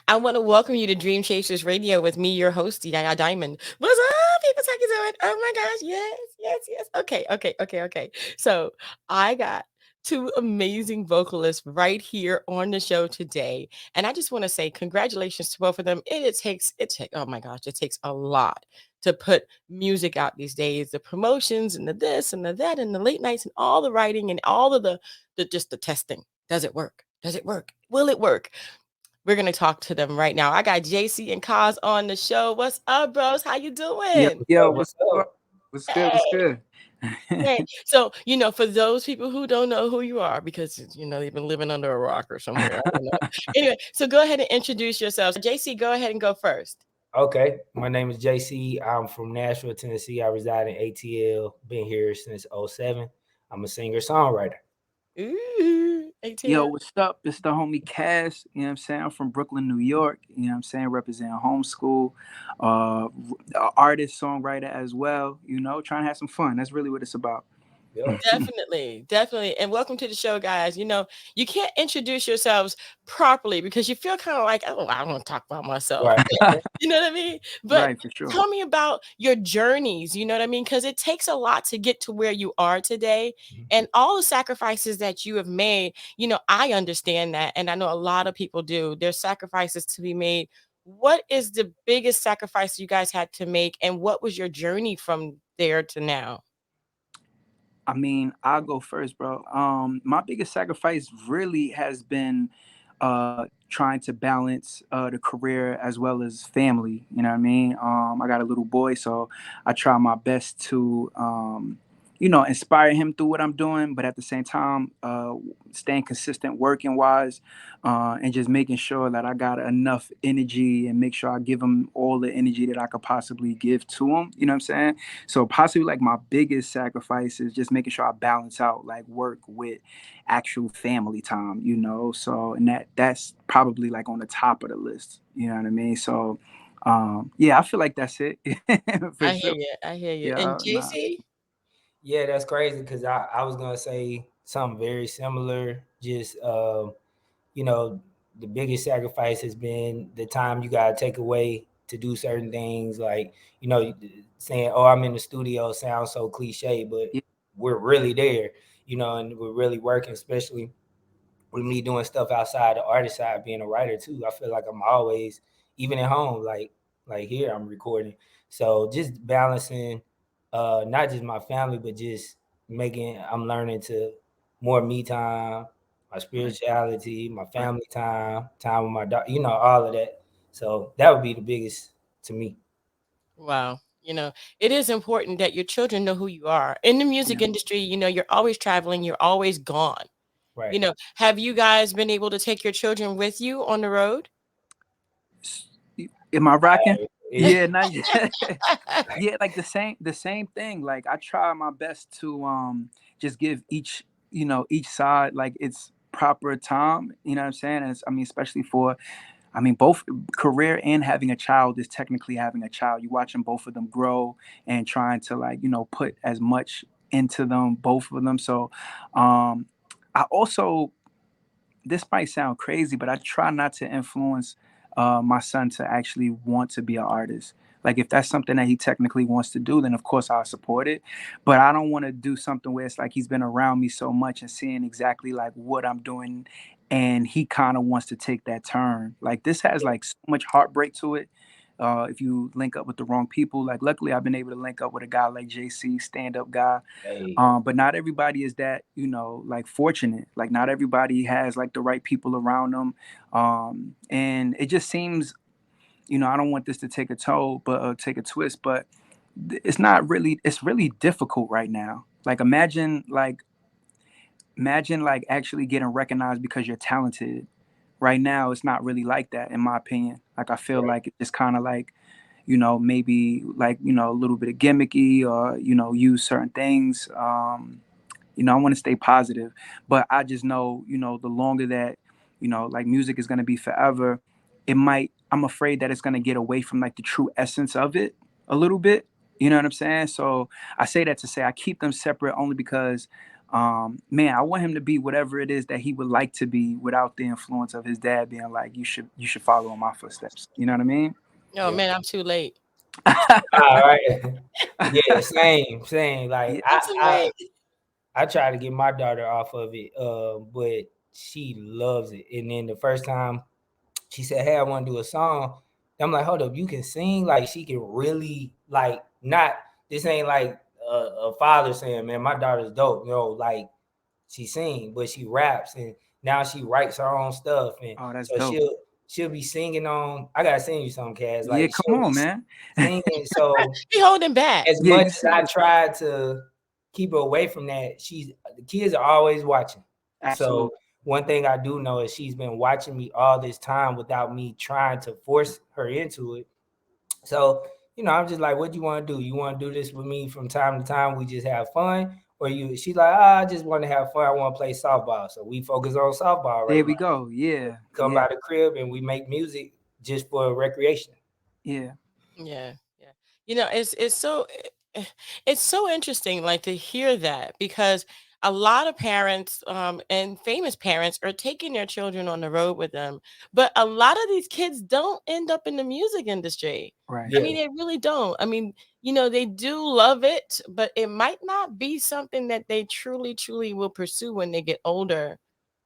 I want to welcome you to Dream Chasers Radio with me, your host, Yaya Diamond. What's up, people? How you doing? Oh my gosh, yes, yes, yes. Okay. So I got two amazing vocalists right here on the show today, and I just want to say congratulations to both of them. Oh my gosh, it takes a lot to put music out these days. The promotions and the this and the that and the late nights and all the writing and all of the just the testing. Does it work? Does it work? Will it work? We're gonna talk to them right now. I got JC and Kas on the show. What's up, bros? How you Yo, doing? yo, What's what's up? up? What's good? What's Hey, good? hey. So, for those people who don't know who you are, because they've been living under a rock or somewhere. I don't know. Anyway, so go ahead and introduce yourselves. JC, go ahead and go first. Okay, my name is JC. I'm from Nashville, Tennessee. I reside in ATL. Been here since '07. I'm a singer-songwriter. Ooh, Yo, ATL. what's up? It's the homie Cass. You know what I'm saying? I'm from Brooklyn, New York. You know what I'm saying? Representing homeschool, artist, songwriter as well. Trying to have some fun. That's really what it's about. Yeah. Definitely. And welcome to the show, guys. You can't introduce yourselves properly because you feel kind of like, oh, I want to talk about myself. Right. You know what I mean? But Right, for sure. tell me about your journeys, you know what I mean? Because it takes a lot to get to where you are today and all the sacrifices that you have made. I understand that. And I know a lot of people do. There's sacrifices to be made. What is the biggest sacrifice you guys had to make? And what was your journey from there to now? I mean, I'll go first, bro. My biggest sacrifice really has been trying to balance the career as well as family. You know what I mean? I got a little boy, so I try my best to inspire him through what I'm doing, but at the same time, staying consistent working wise, and just making sure that I got enough energy and make sure I give him all the energy that I could possibly give to him. You know what I'm saying? So possibly like my biggest sacrifice is just making sure I balance out like work with actual family time, So and that's probably like on the top of the list. You know what I mean? So yeah, I feel like that's it. For I hear sure. you. I hear you. And Yeah, nah. JC? Yeah, that's crazy because I was gonna say something very similar. Just you know, the biggest sacrifice has been the time you gotta take away to do certain things. Like saying, "Oh, I'm in the studio," sounds so cliche, but Yeah, we're really there. And we're really working, especially with me doing stuff outside the artist side, being a writer too. I feel like I'm always, even at home, like here I'm recording. So just balancing, not just my family, but just I'm learning to more me time, my right. spirituality, my Right. family time with my dog, all of that. So that would be the biggest to me. Wow. It is important that your children know who you are. In the music Yeah. industry, you're always traveling, you're always gone. Right. Have you guys been able to take your children with you on the road? Am I rocking? Yeah. Yeah, not yet. Yeah, like the same thing. Like I try my best to just give each side like its proper time. You know what I'm saying? And I mean, especially for both career and having a child is technically having a child. You watching both of them grow and trying to like put as much into them, both of them. So, I also this might sound crazy, but I try not to influence my son to actually want to be an artist. Like if that's something that he technically wants to do, then of course I'll support it. But I don't want to do something where it's like he's been around me so much and seeing exactly like what I'm doing, and he kind of wants to take that turn. Like this has like so much heartbreak to it. If you link up with the wrong people, like luckily I've been able to link up with a guy like JC, stand up guy, Hey. but not everybody is that, like fortunate. Like not everybody has like the right people around them. And it just seems, I don't want this to take a toll, but take a twist, but it's not really, it's really difficult right now. Like imagine like actually getting recognized because you're talented. Right now, it's not really like that, in my opinion. Like I feel Right. like it's kind of like, maybe like, a little bit of gimmicky or, use certain things. I want to stay positive, but I just know, the longer that, like music is going to be forever, I'm afraid that it's going to get away from like the true essence of it a little bit. You know what I'm saying? So I say that to say I keep them separate only because, man, I want him to be whatever it is that he would like to be without the influence of his dad being like, you should follow in my footsteps. You know what I mean? Oh Yeah. man, I'm too late. All right. Yeah, same. Like Yeah, I'm too late. I try to get my daughter off of it, but she loves it. And then the first time she said, "Hey, I want to do a song." I'm like, "Hold up, you can sing?" Like she can really like not. This ain't like a father saying, "Man, my daughter's dope." You know, like she sing, but she raps, and now she writes her own stuff, and oh, that's so dope. she'll be singing on. I gotta sing you some, Cass. Yeah, Like come she'll be on, man. singing. So He holding back. as Yeah, much you as sing I this. try to keep her away from that, the kids are always watching. So Absolutely. one thing I do know is she's been watching me all this time without me trying to force her into it. So, I'm just like, what do you want to do? You want to do this with me from time to time? We just have fun? Or she's like, I just want to have fun. I want to play softball. So we focus on softball right There we now. go. Yeah, Come yeah, by the crib and we make music just for recreation. yeah. Yeah, yeah. It's so interesting, like to hear that because a lot of parents and famous parents are taking their children on the road with them, but a lot of these kids don't end up in the music industry. Right. I Yeah. mean, they really don't. I mean, they do love it, but it might not be something that they truly, truly will pursue when they get older.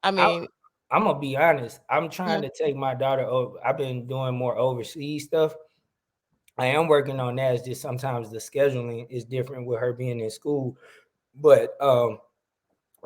I I, mean, I'm going to be honest. I'm mhm, trying to take my daughter over. I've been doing more overseas stuff. I am working on that. It's just sometimes the scheduling is different with her being in school. But a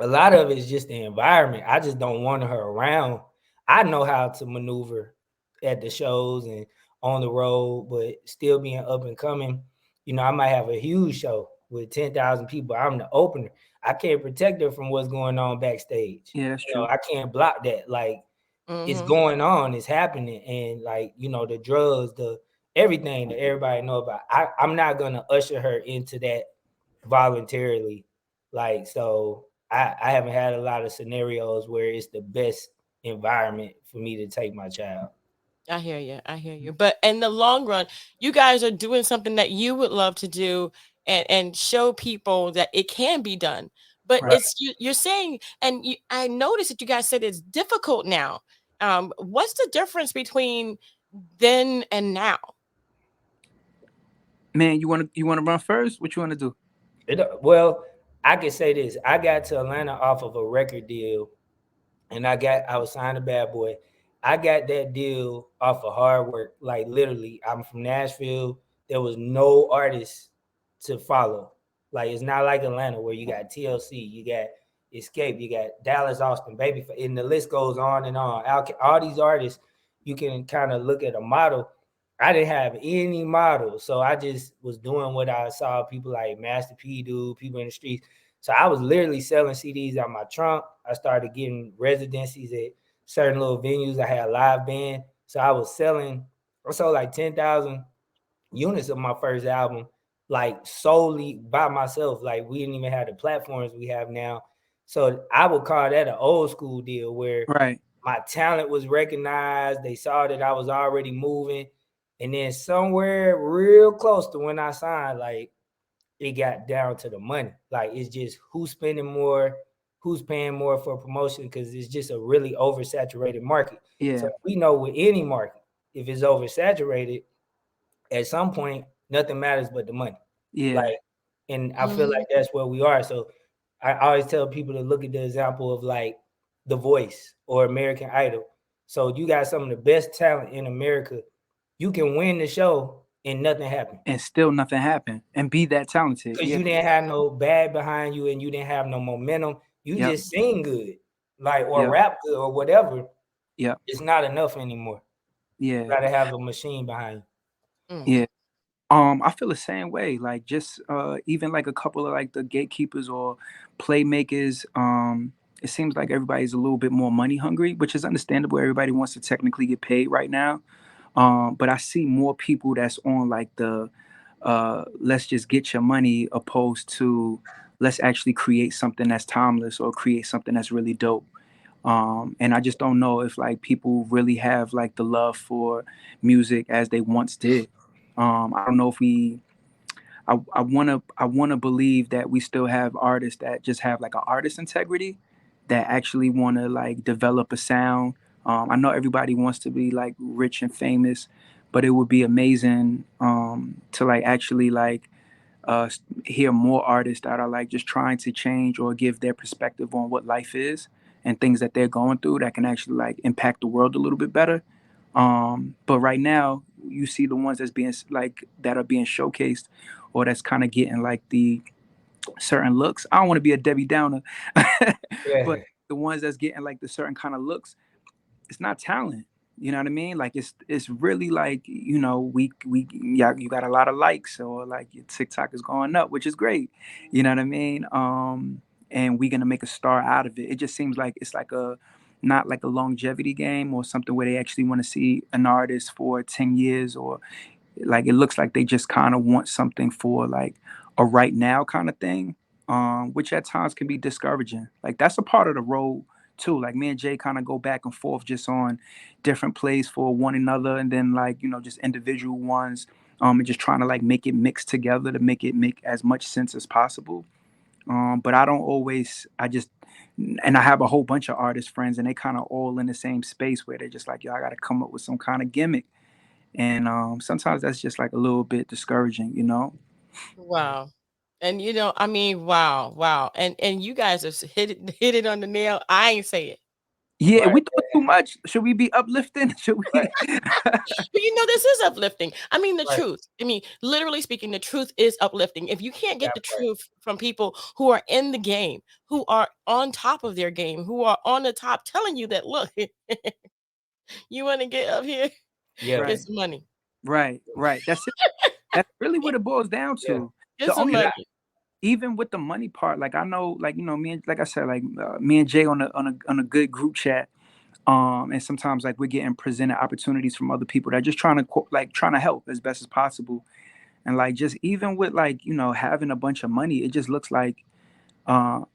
lot of it is just the environment. I just don't want her around. I know how to maneuver at the shows and on the road, but still being up and coming. I might have a huge show with 10,000 people. I'm the opener. I can't protect her from what's going on backstage. Yeah, that's true. I can't block that. Like it's mhm, going on, it's happening, and like the drugs, the everything that everybody know about. I'm not gonna usher her into that voluntarily. Like so, I haven't had a lot of scenarios where it's the best environment for me to take my child. I hear you. I hear you. But in the long run, you guys are doing something that you would love to do and show people that it can be done. But Right. Right. you're saying, and I noticed that you guys said it's difficult now. What's the difference between then and now? Man, you wanna run first? What you wanna do? Well, I can say this: I got to Atlanta off of a record deal and I was signed to Bad Boy. I got that deal off of hard work. Like literally, I'm from Nashville. There was no artist to follow. Like it's not like Atlanta where you got TLC, you got Escape, you got Dallas Austin, Baby, and the list goes on and on. All these artists, you can kind of look at a model. I didn't have any model, so I just was doing what I saw people like Master P do, people in the streets. So I was literally selling CDs out my trunk. I started getting residencies at certain little venues. I had a live band. So I sold like 10,000 units of my first album, like solely by myself. Like we didn't even have the platforms we have now. So I would call that an old school deal where Right. my talent was recognized. They saw that I was already moving. And then somewhere real close to when I signed, like it got down to the money. Like it's just who's spending more, who's paying more for promotion because it's just a really oversaturated market. So Yeah. we know with any market, if it's oversaturated, at some point nothing matters but the money. Yeah. Like, and I feel Mhm. like that's where we are. So I always tell people to look at the example of like The Voice or American Idol. So you got some of the best talent in America. You can win the show and nothing happens And still nothing happened. And be that talented. because Yeah. you didn't have no bag behind you and you didn't have no momentum. You Yep. just sing good, like or Yep. rap good or whatever. Yep. It's not enough anymore. You Yeah. got to have a machine behind you. Mhm. Yeah. I feel the same way. Like just even like a couple of like the gatekeepers or playmakers. It seems like everybody's a little bit more money hungry, which is understandable. Everybody wants to technically get paid right now. But I see more people that's on like the let's just get your money opposed to let's actually create something that's timeless or create something that's really dope. And I just don't know if like people really have like the love for music as they once did. I don't know if we I wanna believe that we still have artists that just have like an artist integrity, that actually wanna like develop a sound. I know everybody wants to be like rich and famous, but it would be amazing to like actually like hear more artists that are like just trying to change or give their perspective on what life is and things that they're going through that can actually like impact the world a little bit better. But right now, you see the ones that's being like that are being showcased, or that's kind of getting like the certain looks. I don't want to be a Debbie Downer, but Yeah, the ones that's getting like the certain kind of looks, it's not talent. You know what I mean? Like it's really like, we yeah, you got a lot of likes, or like your TikTok is going up, which is great. You know what I mean? And we're gonna make a star out of it. It just seems like it's like a not like a longevity game or something where they actually want to see an artist for 10 years, or like it looks like they just kind of want something for like a right now kind of thing, which at times can be discouraging. Like that's a part of the role too. Like me and Jay kind of go back and forth just on different plays for one another, and then like just individual ones, and just trying to like make it mix together to make it make as much sense as possible. But I don't always. I just and I have a whole bunch of artist friends, and they kind of all in the same space where they're just like, yo, I got to come up with some kind of gimmick, and sometimes that's just like a little bit discouraging. Wow. And I mean, wow, wow. And you guys have hit it on the nail. I ain't say it. Yeah, right, we doing too much. Should we be uplifting? Should right, we? But this is uplifting. I mean, the right. truth. I mean, literally speaking, the truth is uplifting. If you can't get That the part. truth from people who are in the game, who are on top of their game, who are on the top telling you that, look, you want to get up here, Yeah, get Right, some money. right. That's it. That's really what it boils down yeah. to. Get The some only And I, money. Even with the money part, like I know, like me and like I said, like me and Jay on a good group chat. And sometimes like we're getting presented opportunities from other people that are just trying to trying to help as best as possible. And like just even with like having a bunch of money, it just looks like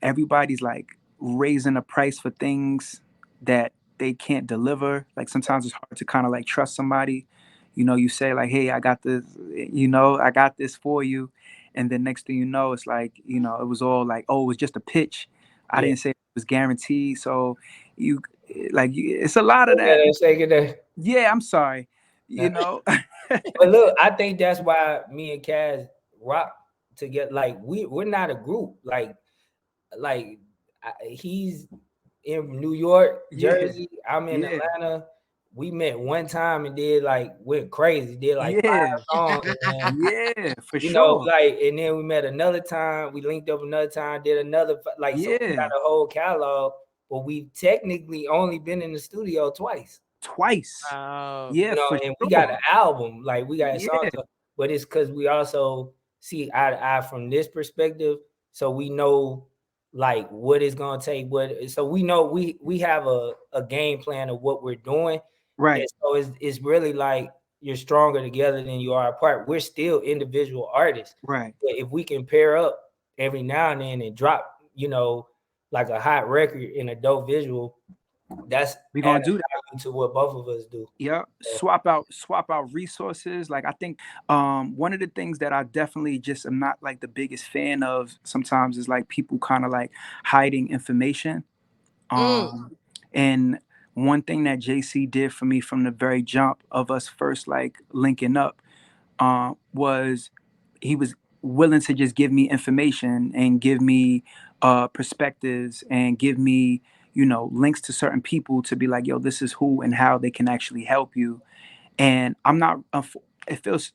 everybody's like raising the price for things that they can't deliver. Like sometimes it's hard to kind of like trust somebody. You say like, "Hey, I got this. I got this for you," and then next thing you know, it's like it was all like, "Oh, it was just a pitch. I yeah. didn't say it was guaranteed." So you it's a lot of Take that. that, take it there. Yeah, I'm sorry. Nah. You know. But look, I think that's why me and Kaz rock together. Like we're not a group. Like he's in New York, Yeah, Jersey. I'm in yeah, Atlanta. We met one time and did like went crazy. Did like five yeah, songs, and then yeah, for sure. like, and then we met another time. We linked up another time. Did another like so. We got Yeah, a whole catalog, but we technically only been in the studio twice. twice. Wow. Yeah, for And we got sure. an album, like we got songs, Yeah, but it's because we also see eye to eye from this perspective, so we know like what it's gonna take. So we know we have a game plan of what we're doing, and right, so it's really like you're stronger together than you are apart. We're still individual artists, right. but if we can pair up every now and then and drop, like a hot record in a dope visual, that's We're gonna adding do that. value to what both of us do. Yeah, So, swap out resources. Like I think one of the things that I definitely just am not like the biggest fan of sometimes is like people kind of like hiding information. Mm. And one thing that JC did for me from the very jump of us first like linking up was he was willing to just give me information and give me perspectives and give me links to certain people to be like, yo, this is who and how they can actually help you. And I'm not it feels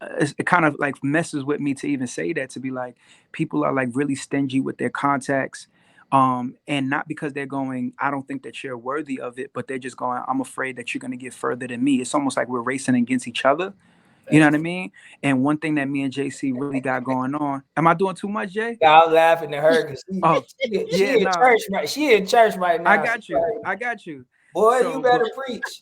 it kind of like messes with me to even say that, to be like people are like really stingy with their contacts, and not because they're going, I don't think that you're worthy of it, but they're just going, I'm afraid that you're going to get further than me. It's almost like we're racing against each other. You know that's what I mean? And one thing that me and JC really got going on, am I doing too much, Jay? Yeah, I was laughing at her because Oh, she yeah, in nah, church right. She in church right I now. She got you, like, I got you. boy, you So better but preach.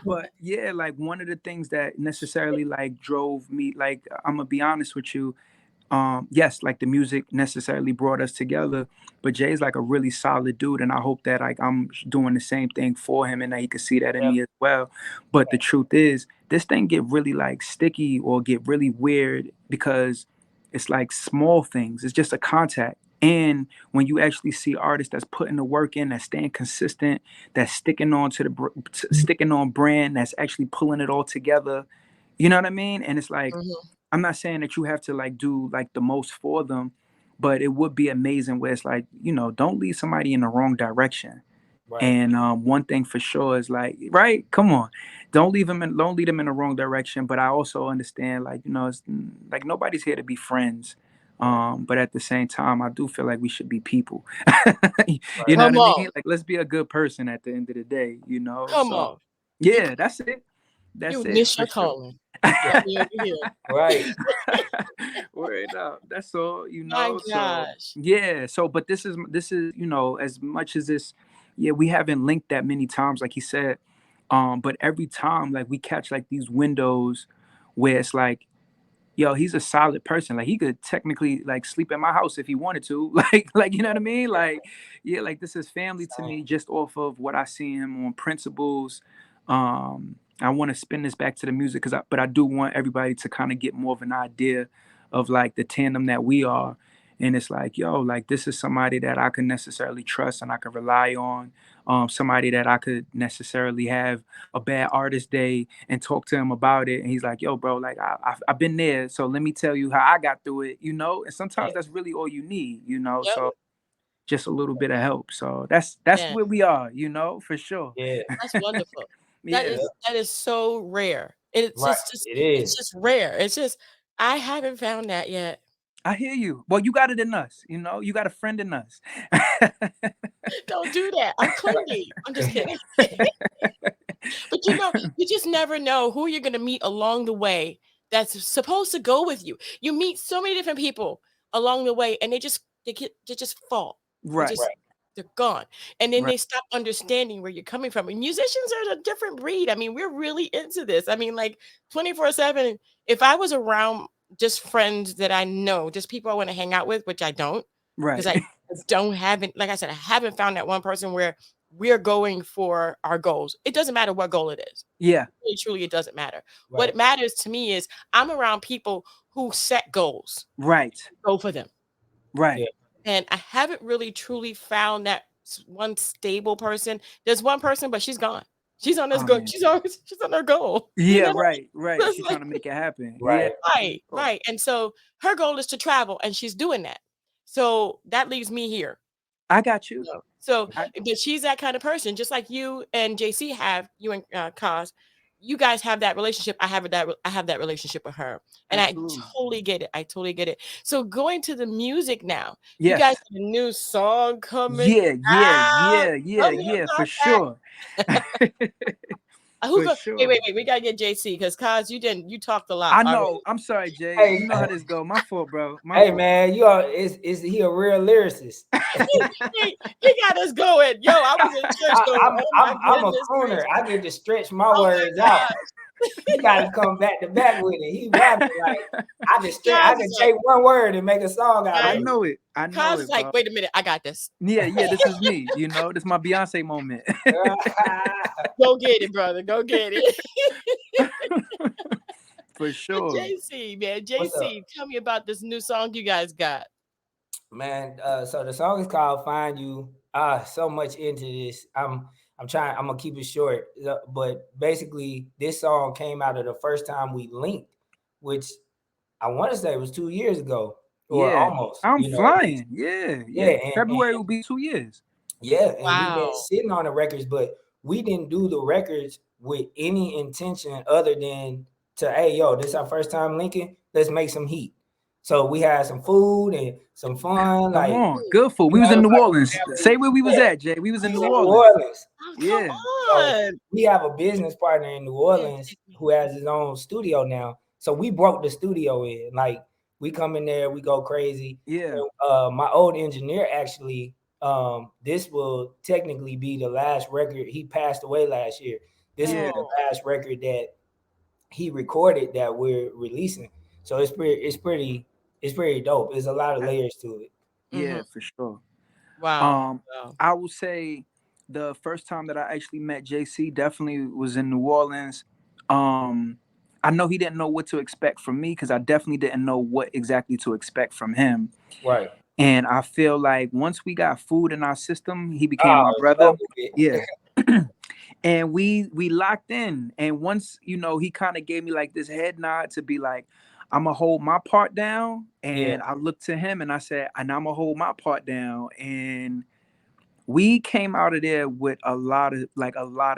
but yeah, like one of the things that necessarily like drove me, like I'm gonna be honest with you, yes, like the music necessarily brought us together, but Jay's like a really solid dude, and I hope that like I'm doing the same thing for him, and that he can see that in me as well. But the truth is, this thing get really like sticky or get really weird because it's like small things. It's just a contact. And when you actually see artists that's putting the work in, that's staying consistent, that's sticking on to sticking on brand, that's actually pulling it all together, you know what I mean? And it's like, Mhm. I'm not saying that you have to like do like the most for them, but it would be amazing where it's like, don't lead somebody in the wrong direction. Right. And one thing for sure is like, right? Come on, don't lead them in the wrong direction. But I also understand, like, it's like nobody's here to be friends. Right. But at the same time, I do feel like we should be people. You Right. know what Come I mean? on. Like, let's be a good person at the end of the day. Come So on. You yeah, that's it. you That's it miss for your sure. calling. Let me over here. Right. Word up. That's all, My So gosh. yeah. So, but this is as much as this, yeah, we haven't linked that many times, like he said. But every time, like we catch like these windows where it's like, yo, he's a solid person. Like he could technically like sleep at my house if he wanted to. Like you know what I mean? Like, yeah, like this is family to Same. me just off of what I see him on principles. I want to spin this back to the music but I do want everybody to kind of get more of an idea of like the tandem that we are. And it's like, yo, like this is somebody that I can necessarily trust and I can rely on. Somebody that I could necessarily have a bad artist day and talk to him about it. And he's like, yo, bro, like I've been there. So let me tell you how I got through it. And sometimes Yeah. that's really all you need. Yep. So just a little bit of help. So that's Yeah. where we are, for sure. Yeah. That's wonderful. That Yeah. is Yeah. that is so rare. It's Right. just It it's is. just rare. It's just I haven't found that yet. I hear you. Well, you got it in us. You got a friend in us. Don't do that. I'm clingy. I'm just kidding. But you just never know who you're gonna meet along the way that's supposed to go with you. You meet so many different people along the way, and they just fall. They Right. just Right. they're gone, and then Right. they stop understanding where you're coming from. And musicians are a different breed. I mean, we're really into this. I mean, like 24/7. If I was around just friends that I know, just people I want to hang out with, which I don't, because Right. I don't haven't like I said, I haven't found that one person where we're going for our goals. It doesn't matter what goal it is. Yeah. Really, truly, it doesn't matter. Right. What matters to me is I'm around people who set goals, Right. go for them. Yeah. Right. And I haven't really truly found that one stable person. There's one person, but she's gone. She's on this Oh go. man. She's on her goal. You Yeah, know, right, right. it's She's like trying to make it happen. Yeah. Right. right, right. And so her goal is to travel, and she's doing that. So that leaves me here. I got you. So, I, but she's that kind of person, just like you and JC have, you and Cos, you guys have that relationship. I have that relationship with her, and I absolutely. totally get it. I totally get it. So going to the music now, you guys Yes. have a new song coming Yeah, yeah, out. yeah, yeah, Tell me yeah, for about that. sure. Who For go? Wait, sure. wait, wait. We gotta get JC because Cos, you talked a lot I know. already. I'm sorry, Jay. Hey, You know how this go. My fault, bro. My hey, fault. man, you are is he a real lyricist? He got us going. Yo, I was in church I, going, I'm oh my I'm I'm a goodness crooner. gracious. I get to stretch my Oh words my out. gosh. He got to come back to back with it. He rapping like I Cos can is like, take one word and make a song out I of right. it. know it. I know Cos is it, like, bro. wait a minute, I got this. Yeah, yeah, this is me. This is my Beyonce moment. Go get it, brother. Go get it. For But sure. JC, man, What's up, JC, tell me about this new song you guys got. man? So the song is called "Find You." So much into this. I'm trying. I'm gonna keep it short. But basically, this song came out of the first time we linked, which I want to say it was 2 years ago or Yeah. almost. I'm At least. flying. Yeah, Yeah, yeah. February will be 2 years. yeah, and we've been Wow. sitting on the records, but we didn't do the records with any intention other than to, hey, yo, this our first time linking. Let's make some heat. So we had some food and some fun, Come like on. Good food. We was in it's New like a Orleans. family. Say where we was Yeah, at, Jay. We was we in was New in New Orleans. Orleans. Oh, come Yeah. So on. we have a business partner in New Yeah, Orleans take me. who has his own studio now. So we broke the studio in. Like we come in there, we go crazy. Yeah. And, my old engineer actually, this will technically be the last record. He passed away last year. This will Yeah. be the Oh, last record that he recorded that we're releasing. So it's pretty dope. There's a lot of I- layers to it. Mhm. yeah, for sure. Wow. Um, Wow. I will say the first time that I actually met JC definitely was in New Orleans. Um, I know he didn't know what to expect from me because I definitely didn't know what exactly to expect from him. Right. And I feel like once we got food in our system, he became my Oh, brother. so with Yeah. it. And we locked in. And once, he kind of gave me like this head nod to be like, I'm gonna hold my part down. Yeah. And I looked to him and I said, and I'm gonna hold my part down. And we came out of there with a lot of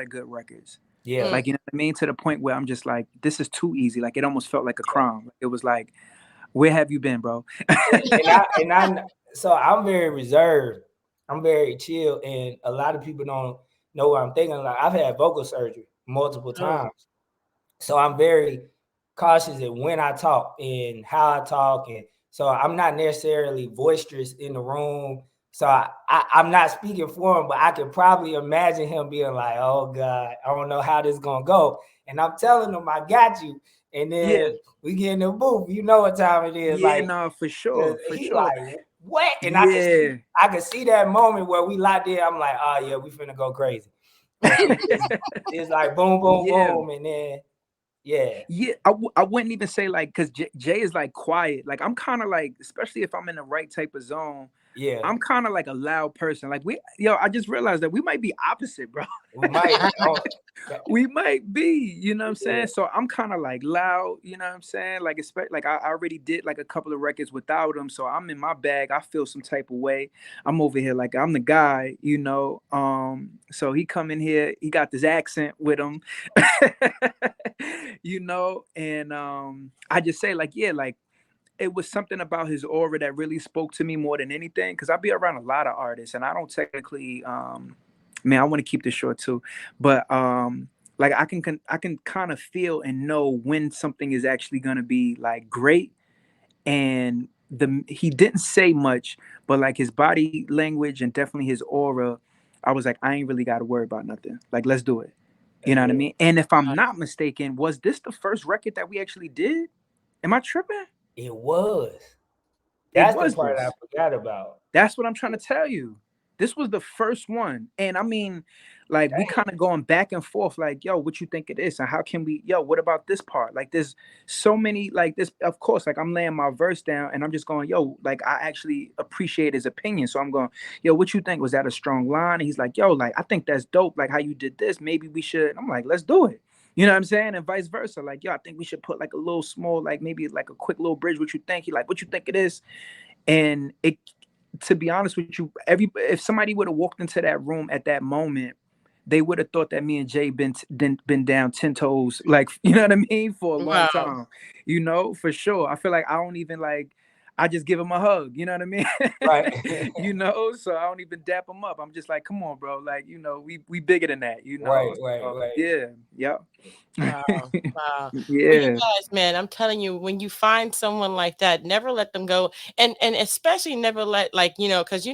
good records. Yeah. Mm. Like, you know what I mean? To the point where I'm just like, this is too easy. Like, it almost felt like a crime. It was like, where have you been, bro? And I so I'm very reserved. I'm very chill, and a lot of people don't know what I'm thinking. Like I've had vocal surgery multiple Oh. times, so I'm very cautious in when I talk and how I talk, and so I'm not necessarily boisterous in the room. So I'm not speaking for him, but I could probably imagine him being like, "Oh God, I don't know how this gonna go," and I'm telling him, "I got you," and Yeah. then we get in the booth. You know what time it is, Yeah, like. no, for Cause sure. For he sure. like what? And Yeah. I could see that moment where we locked in. I'm like, oh yeah, we finna go crazy. And it's like boom, boom, Yeah. boom, and then yeah, Yeah, I wouldn't even say like because Jay is like quiet. Like I'm kind of like, especially if I'm in the right type of zone, yeah, I'm kind of like a loud person. Like I just realized that we might be opposite, bro. we might. Oh, We might be, you know what I'm yeah, saying? So I'm kind of like loud, you know what I'm saying? Like like I already did like a couple of records without him, so I'm in my bag. I feel some type of way. I'm over here like I'm the guy, you know. So he come in here, he got this accent with him, and I just say like, yeah, like it was something about his aura that really spoke to me more than anything. Cause I be around a lot of artists and I don't technically, man, I want to keep this short too, but like I can kind of feel and know when something is actually gonna be like great. And he didn't say much, but like his body language and definitely his aura, I was like, I ain't really got to worry about nothing. Like, let's do it. You know what I yeah. mean? And if I'm not mistaken, was this the first record that we actually did? Am I tripping? It was. It That's the was part I this. forgot about. That's what I'm trying to tell you. This was the first one. And I mean, like we kind of going back and forth, like, yo, what you think it is? And how can we, yo, what about this part? Like there's so many, like this, of course, like I'm laying my verse down and I'm just going, yo, like I actually appreciate his opinion. So I'm going, yo, what you think? Was that a strong line? And he's like, yo, like I think that's dope. Like how you did this. Maybe we should. I'm like, let's do it. You know what I'm saying? And vice versa. Like, yo, I think we should put like a little small, like maybe like a quick little bridge. What you think? He like, what you think it is? And it, to be honest with you, if somebody would have walked into that room at that moment, they would have thought that me and Jay been down 10 toes, like you know what I mean, for a long Wow. time. For sure. I feel like I don't even like I just give him a hug, you know what I mean? Right. So I don't even dap him up. I'm just like, come on, bro. Like, we bigger than that, Right, right, So, right. yeah, yep. Wow. Wow. Well, you Yeah. guys, man, I'm telling you, when you find someone like that, never let them go. And especially never let like, because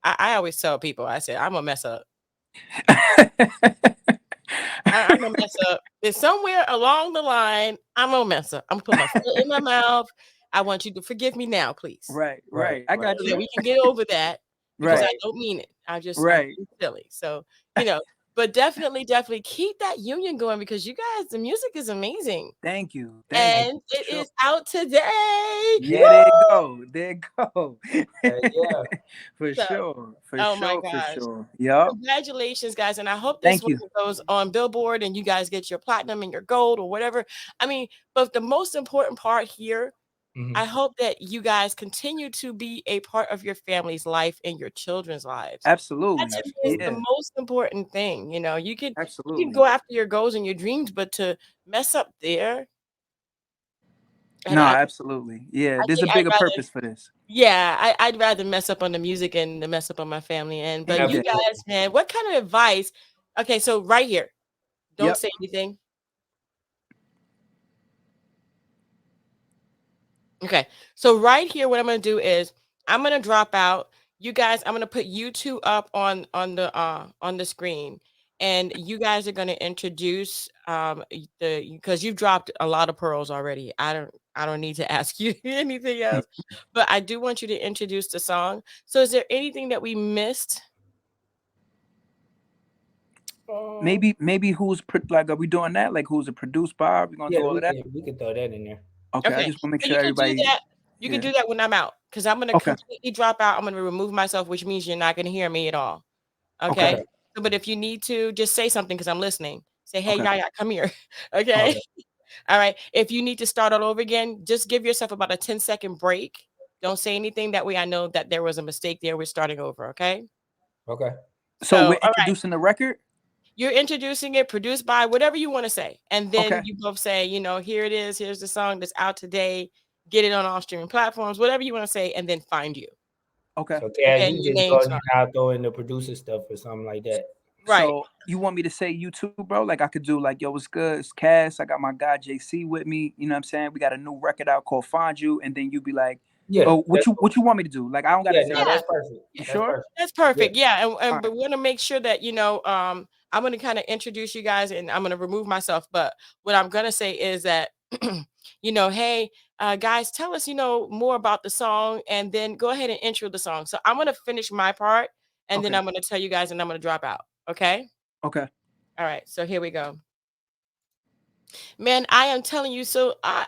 I always tell people, I say, I'm a mess up. I'm gonna mess up. It's somewhere along the line, I'm gonna mess up. I'm gonna put my foot in my mouth. I want you to forgive me now, please. Right, Right, right. I right. got So that you. we can get over that because I Right, Right. don't mean it. I'm right. being silly. So, you know, but definitely, definitely keep that union going because you guys, the music is amazing. Thank you. Thank you. And For it sure. is out today. Yeah, there you Woo! go. There you go. Yeah. For So, sure. For oh my sure. For gosh. sure. Yup. Congratulations, guys. And I hope this Thank one you. goes on Billboard and you guys get your platinum and your gold or whatever. I mean, but the most important part here, I Mhm. hope that you guys continue to be a part of your family's life and your children's lives. That Absolutely. to me is the Yeah. Absolutely. most important thing. You can Absolutely. go after your goals and your dreams, but to mess up there, and No, I absolutely. Yeah. I There's think a I'd bigger rather purpose for this. yeah, I'd rather mess up on the music and to mess up on my family. And but Any you day. guys, Absolutely. man, what kind of advice? Okay, so right here, don't Yep. say anything. Okay. So right here, what I'm gonna do is I'm gonna drop out. You guys, I'm gonna put you two up on the screen. and you guys are going to introduce the because you've dropped a lot of pearls already. I don't need to ask you anything else, but I do want you to introduce the song. So is there anything that we missed? Maybe like, are we doing that? Like, who's it produced by? We gonna Yeah, do all of that? we can throw that in there. Okay, I Okay, just want to make so sure you can do everybody. that. You can Yeah. do that when I'm out because I'm going to Okay. completely drop out. I'm going to remove myself, which means you're not going to hear me at all. Okay. Okay. So, but if you need to, just say something because I'm listening. Say, hey, Okay. Yaya, come here. Okay. Okay. All right. If you need to start all over again, just give yourself about a 10-second break. Don't say anything. That way I know that there was a mistake there. We're starting over. Okay. Okay. So So, we're all right. introducing the record. You're introducing it, produced by whatever you want to say. And then Okay. you both say, here it is. Here's the song that's out today. Get it on all streaming platforms, whatever you want to say, and then find you. Okay. So Taz, Okay. you Your just name go and song. I'll throw in the producer stuff or something like that. Right. So you want me to say you too, bro? Like I could do like, yo, what's good? It's Cass. I got my guy JC with me. You know what I'm saying? We got a new record out called Find You, and then you be like, Yeah. oh, what you want me to do? Like I don't gotta Yeah, say no, that. that's perfect. You That's sure? perfect. That's Yeah. perfect. Yeah. And All but right. we want to make sure that, I'm going to kind of introduce you guys and I'm going to remove myself. But what I'm going to say is that, hey, guys, tell us, more about the song and then go ahead and intro the song. So I'm going to finish my part and then Okay. I'm going to tell you guys and I'm going to drop out. Okay. Okay. All right. So here we go. Man, I am telling you, so I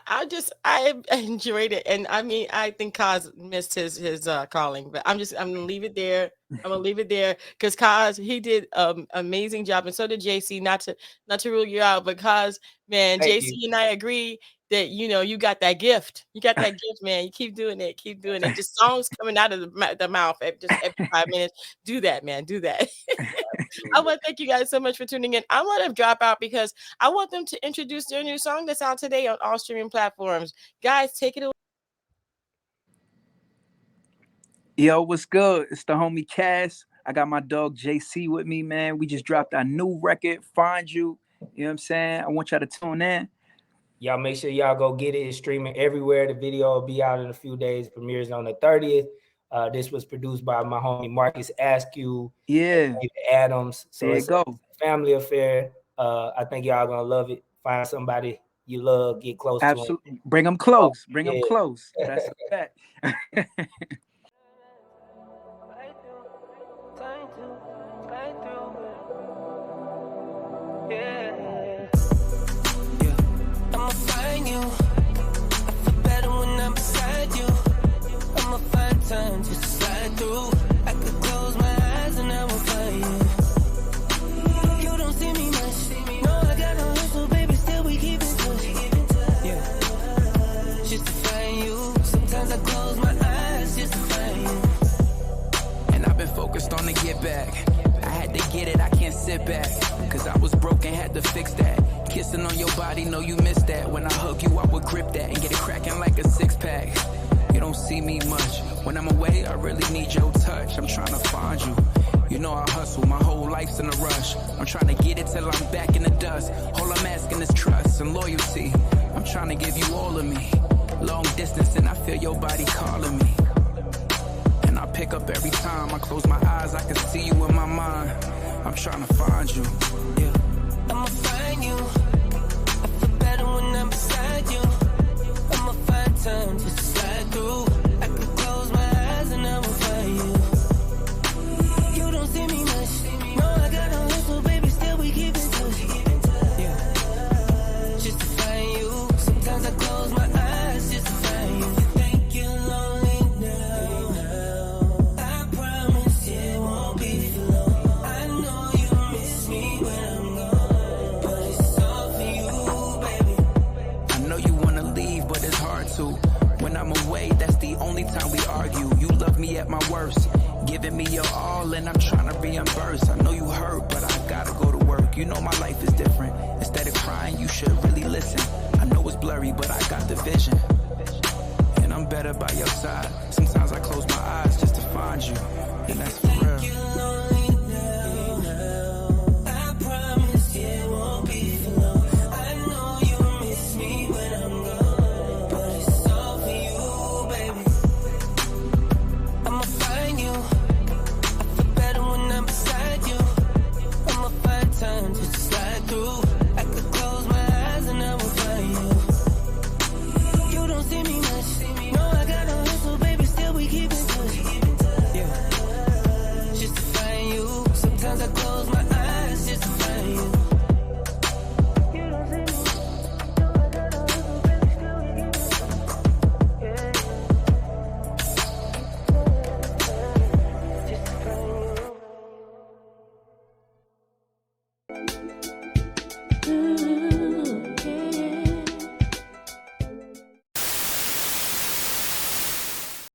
enjoyed it, and I mean, I think Kaz missed his calling, but I'm gonna leave it there. I'm gonna leave it there because Kaz he did amazing job, and so did JC. Not to rule you out, but Kaz, man, Thank JC you. and I agree that you got that gift. You got that gift, man. You keep doing it, keep doing it. Just songs coming out of the mouth just every 5 minutes. Do that, man. Do that. I want to thank you guys so much for tuning in. I want to drop out because I want them to introduce their new song that's out today on all streaming platforms. Guys, take it away. Yo, what's good? It's the homie Cass. I got my dog JC with me, man. We just dropped our new record, Find You. You know what I'm saying? I want y'all to tune in. Y'all make sure y'all go get it. It's streaming everywhere. The video will be out in a few days. Premieres on the 30th. This was produced by my homie Marcus Askew. Yeah. Adams. So There you it's go. a family affair. I think y'all gonna love it. Find somebody you love, get close to them. Absolutely. Bring them close. Bring them close. That's a fact. I'ma find you. I feel better when I'm beside you. I'ma find time just to slide through. I could close my eyes and I will find you. You don't see me much. No, I got no hustle, baby. Still we keep in touch. Yeah. Just to find you. Sometimes I close my eyes just to find you. And I've been focused on the get back. I had to get it, I can't sit back. Cause I was broken, had to fix that. Kissing on your body, know you missed that. When I hug you, I would grip that and get it cracking like a 6-pack. You don't see me much. When I'm away, I really need your touch. I'm trying to find you. You know I hustle, my whole life's in a rush. I'm trying to get it till I'm back in the dust. All I'm asking is trust and loyalty. I'm trying to give you all of me. Long distance and I feel your body calling me. And I pick up every time I close my eyes, I can see you in my mind. I'm trying to find you. Yeah. I'ma find you. I feel better when I'm beside you. I'ma find time just to slide through. I could close my eyes and I will find you. You don't see me much. No, I got no hustle, baby. Still we keep in touch. Yeah. Just to find you. Sometimes I close my eyes just to find you. You think you're lonely now. I promise it won't be for long. I know you miss me when I'm gone, but it's all for you, baby. I know you wanna leave, but it's hard to. When I'm away, that's the only time we argue. You love me at my worst, giving me your all, and I'm trying to reimburse. I know you hurt, but I gotta go to work. You know my life is different. Instead of crying, you should really listen. I know it's blurry, but I got the vision, and I'm better by your side. Sometimes